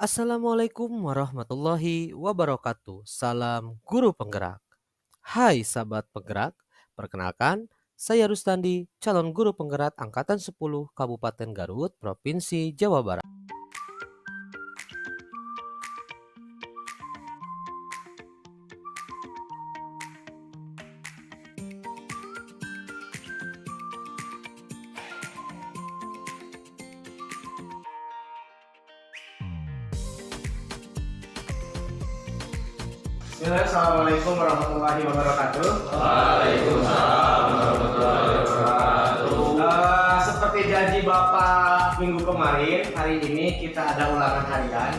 Assalamualaikum warahmatullahi wabarakatuh. Salam guru penggerak. Hai sahabat penggerak, perkenalkan saya Rustandi, calon guru penggerak angkatan 10 Kabupaten Garut, Provinsi Jawa Barat. Bismillah, Assalamualaikum warahmatullahi wabarakatuh. Waalaikumsalam warahmatullahi wabarakatuh. Seperti janji Bapak minggu kemarin, hari ini kita ada ulangan harian.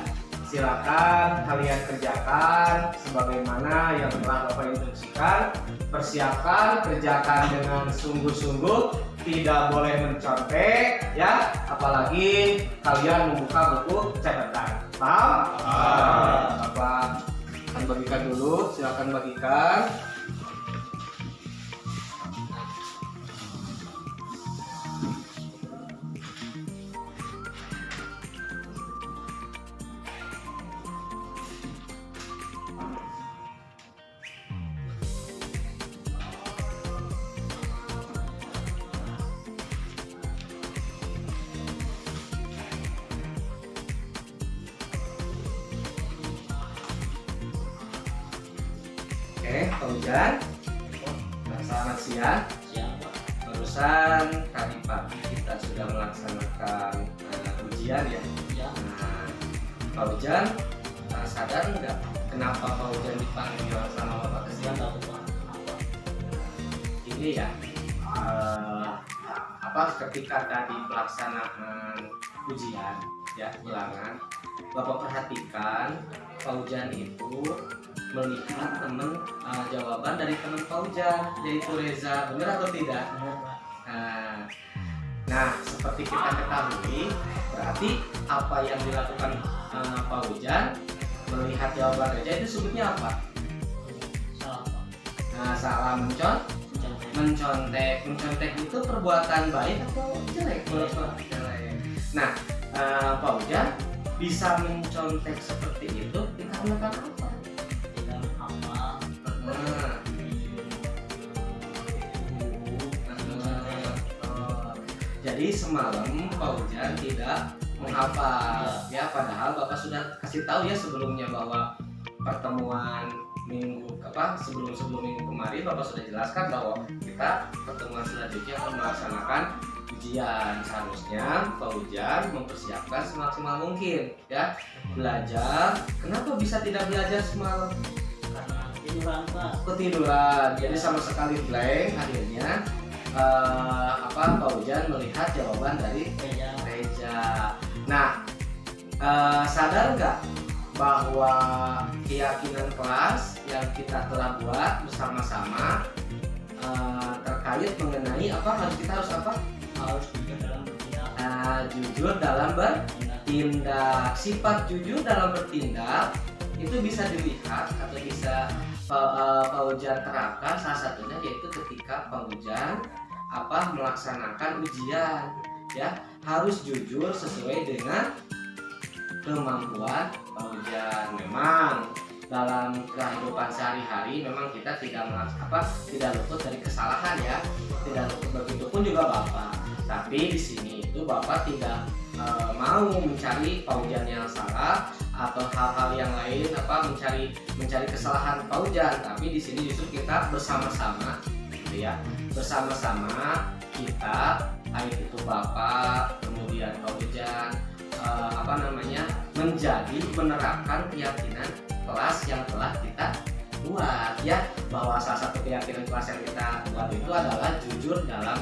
Silakan kalian kerjakan sebagaimana yang telah Bapak instruksikan. Persiapkan, kerjakan dengan sungguh-sungguh, tidak boleh mencontek, ya. Apalagi kalian membuka buku catatan. Paham? Bapak akan bagikan dulu, silakan bagikan. Oke, Pak Ujan. Selamat siang. Barusan tadi pagi kita sudah melaksanakan ujian ya. Nah, Pak Ujan sadar nggak kenapa Pak Ujan dipanggil sama Bapak ke sini? Ini ya, ketika tadi pelaksanaan ujian ya ulangan, Bapak perhatikan Pak Ujan itu melihat jawaban dari teman Pak Ujan, yaitu Reza. Benar atau tidak? Nah, seperti kita ketahui, berarti apa yang dilakukan Pak Ujan melihat jawaban Reza itu sebutnya apa? Salah mencontek. Mencontek itu perbuatan baik atau jelek? Jelek. Nah, Pak Ujan bisa mencontek seperti itu dikarenakan apa? Jadi semalam Pak Ujan tidak menghafal ya, padahal Bapak sudah kasih tahu ya sebelumnya bahwa pertemuan sebelum minggu kemarin Bapak sudah jelaskan bahwa kita pertemuan selanjutnya akan melaksanakan ujian. Seharusnya Pak Ujan mempersiapkan semaksimal mungkin ya, belajar. Kenapa bisa tidak belajar semalam? Ketiduran, jadi sama sekali blank. Akhirnya Pak Ujan melihat jawaban dari Reza. Nah, sadar nggak bahwa keyakinan kelas yang kita telah buat bersama-sama terkait mengenai harus jujur dalam bertindak. Sifat jujur dalam bertindak itu bisa dilihat atau bisa Pak Ujan terapkan, salah satunya yaitu ketika Pak Ujan melaksanakan ujian ya, harus jujur sesuai dengan kemampuan Pak Ujan. Memang dalam kehidupan sehari-hari memang kita tidak luput dari kesalahan ya, tidak luput, begitu pun juga Bapak. Tapi di sini itu Bapak tidak mau mencari Pak Ujan yang salah atau hal-hal yang lain mencari kesalahan Pak Ujan, tapi di sini justru kita bersama-sama gitu ya, bersama-sama kita, baik itu Bapak kemudian Pak Ujan menerapkan keyakinan kelas yang telah kita buat ya, bahwa salah satu keyakinan kelas yang kita buat itu adalah jujur dalam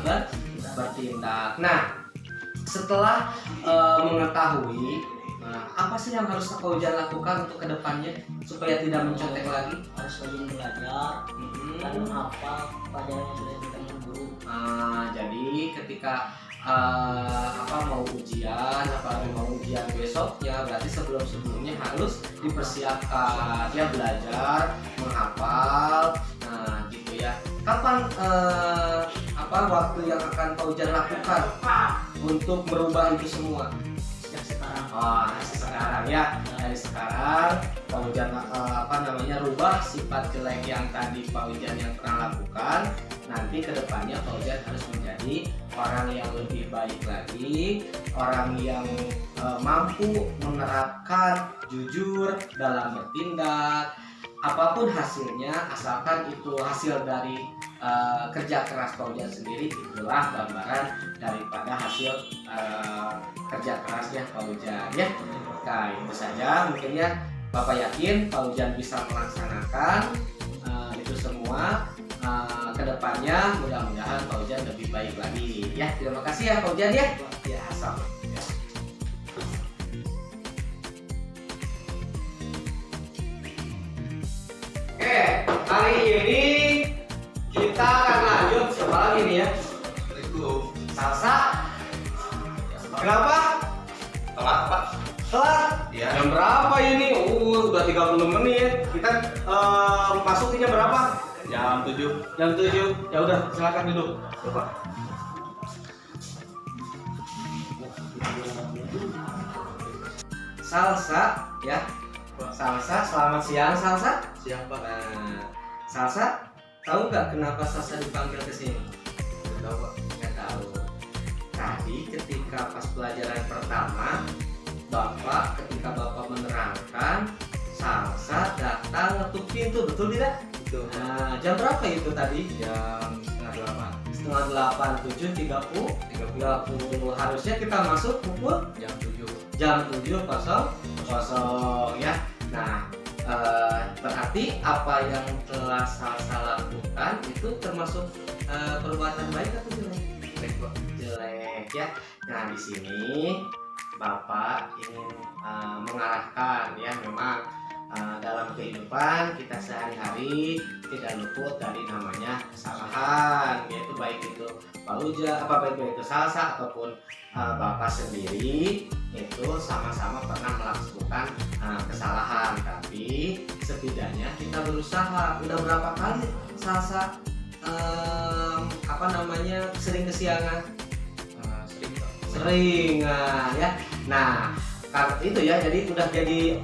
bertindak. Nah, setelah mengetahui apa sih yang harus Pak Ujan lakukan untuk kedepannya supaya tidak mencontek lagi? Harus rajin belajar dan menghafal pelajaran yang sudah diberikan guru. Jadi ketika mau ujian, apalagi mau ujian besok ya, berarti sebelumnya harus dipersiapkan ya, belajar, menghafal. Nah gitu ya. Kapan waktu yang akan Pak Ujan lakukan untuk merubah itu semua? Sejak sekarang. Sekarang ya. dari sekarang Pak Ujan rubah sifat jelek yang tadi Pak Ujan yang pernah lakukan. Nanti kedepannya Pak Ujan harus menjadi orang yang lebih baik lagi, orang yang mampu menerapkan jujur dalam bertindak. Apapun hasilnya, asalkan itu hasil dari kerja keras Pak Ujan sendiri, itulah gambaran daripada hasil kerja kerasnya Pak Ujan ya. Nah, itu saja mungkin ya. Bapak yakin Pak Ujan bisa melaksanakan itu semua kedepannya. Mudah-mudahan Pak Ujan lebih baik lagi ya. Terima kasih ya Pak Ujan ya. Ya, sama. Oke, hari ini kita akan lanjut siapa lagi nih ya? Salsa. Kenapa? Telat Pak. Telat? Iya. Jam berapa ini? Udah 30 menit. Kita masuknya berapa? Jam 7. Jam 7. Ya udah, silakan duduk. Coba. Salsa ya. Salsa, selamat siang Salsa. Siapa? Nah, Salsa, tahu nggak kenapa Salsa dipanggil ke sini? Tahu Pak. Nggak tahu. Tadi ketika pas pelajaran pertama, ketika Bapak menerangkan, Salsa datang ngetuk pintu, betul tidak? Itu Nah, jam berapa itu tadi? jam setengah 8. Setengah 8, 7.30. 30. Harusnya kita masuk pukul Jam 7. jam 7.00 ya. Nah, berarti apa yang telah Salsa lakukan itu termasuk perbuatan baik atau jelek? Baik Pak. Jelek ya. Nah, di sini Bapak ingin mengarahkan ya, memang dalam kehidupan kita sehari-hari tidak luput dari namanya kesalahan, yaitu baik itu Pak Uja, baik itu Salsa ataupun Bapak sendiri itu sama-sama pernah melakukan kesalahan, tapi setidaknya kita berusaha. Udah berapa kali Salsa sering kesiangan? Sering Pak. Sering ya. Nah, karena itu ya, jadi udah jadi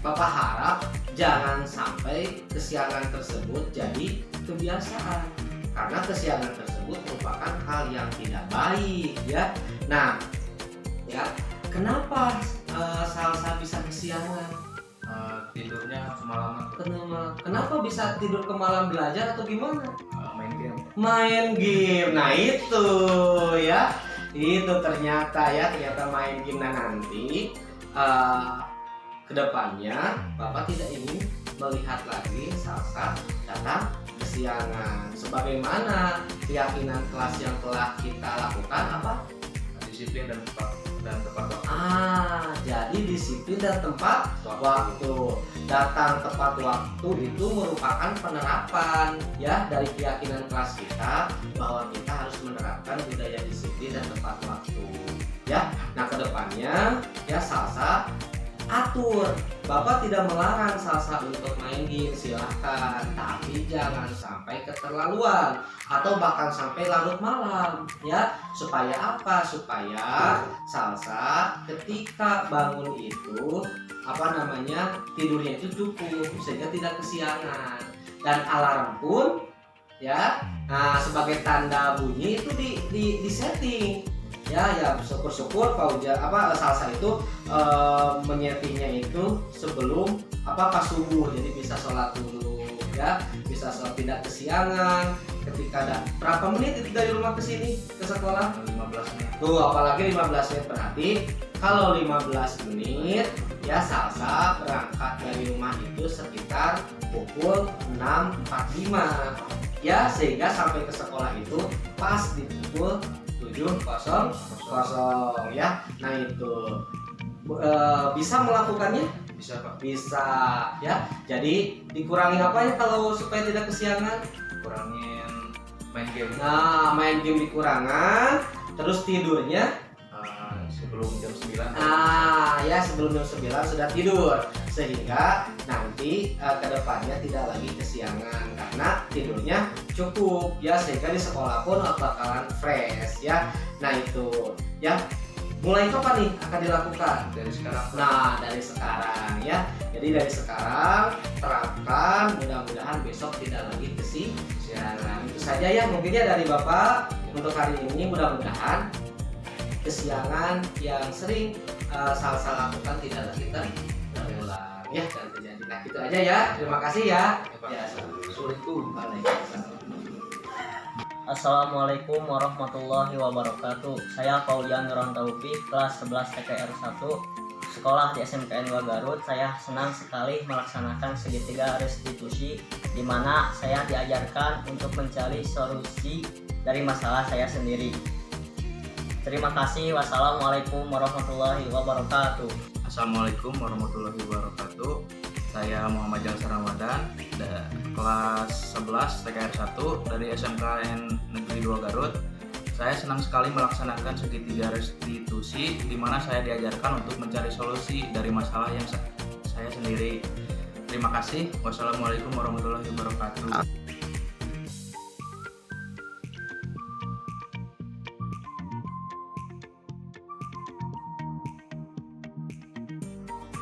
Bapak harap jangan sampai kesiangan tersebut jadi kebiasaan, karena kesiangan tersebut merupakan hal yang tidak baik ya. Nah, ya, kenapa Salsa bisa kesiangan? Tidurnya kemalaman. Kenapa bisa tidur ke malam, belajar atau gimana? Main game. Main game. Nah, itu ya. Itu ternyata main game. Nah, nanti kedepannya Bapak tidak ingin melihat lagi Salsa datang kesiangan. Sebagaimana keyakinan kelas yang telah kita lakukan apa? Disiplin dan tepat waktu. Jadi disiplin dan tepat waktu. Datang tepat waktu itu merupakan penerapan ya dari keyakinan kelas kita, bahwa kita harus menerapkan budaya disiplin dan tepat waktu ya. Nah, kedepannya ya Salsa atur. Bapak tidak melarang Salsa untuk main game, silahkan, tapi jangan sampai keterlaluan atau bahkan sampai larut malam ya. Supaya apa? Supaya Salsa ketika bangun itu tidurnya itu cukup sehingga tidak kesiangan, dan alarm pun ya sebagai tanda bunyi itu di setting ya. Syukur-syukur Salsa itu menyetingnya itu sebelum pas subuh, jadi bisa sholat dulu ya, bisa sholat tidak kesiangan. Ketika ada berapa menit itu dari rumah ke sini ke sekolah? 15 menit. Tuh, apalagi 15 menit, berarti kalau 15 menit ya Salsa berangkat dari rumah itu sekitar pukul 6.45 ya, sehingga sampai ke sekolah itu pas di pukul 7.00 ya. Nah, itu bisa melakukannya? Bisa Pak. Bisa ya. Jadi dikurangi apa ya kalau supaya tidak kesiangan? Kurangin main game. Nah, main game dikurangan, terus tidurnya Sebelum jam 9. ya sebelum jam 9 sudah tidur, sehingga nanti kedepannya tidak lagi kesiangan karena tidurnya cukup ya, sehingga di sekolah pun bakalan fresh ya. Nah, itu ya. Mulai kapan nih akan dilakukan? Dari sekarang. Nah, dari sekarang ya. Jadi dari sekarang terapkan, mudah-mudahan besok tidak lagi kesiangan. Itu saja ya mungkin ya dari Bapak untuk hari ini. Mudah-mudahan kesiangan yang sering salah lakukan tidak lagi terulang ya dan terjadi. Nah itu aja ya. Terima kasih ya. Ya, Assalamualaikum. Assalamualaikum warahmatullahi wabarakatuh. Saya Paulian Nurwan Taufik, kelas 11 TKR 1, sekolah di SMKN 2 Garut. Saya senang sekali melaksanakan segitiga restitusi, di mana saya diajarkan untuk mencari solusi dari masalah saya sendiri. Terima kasih. Wassalamualaikum warahmatullahi wabarakatuh. Assalamualaikum warahmatullahi wabarakatuh. Saya Muhammad Jalsa Ramadan, kelas 11 TKR 1 dari SMKN Negeri 2 Garut. Saya senang sekali melaksanakan segitiga restitusi, di mana saya diajarkan untuk mencari solusi dari masalah yang saya sendiri. Terima kasih. Wassalamualaikum warahmatullahi wabarakatuh.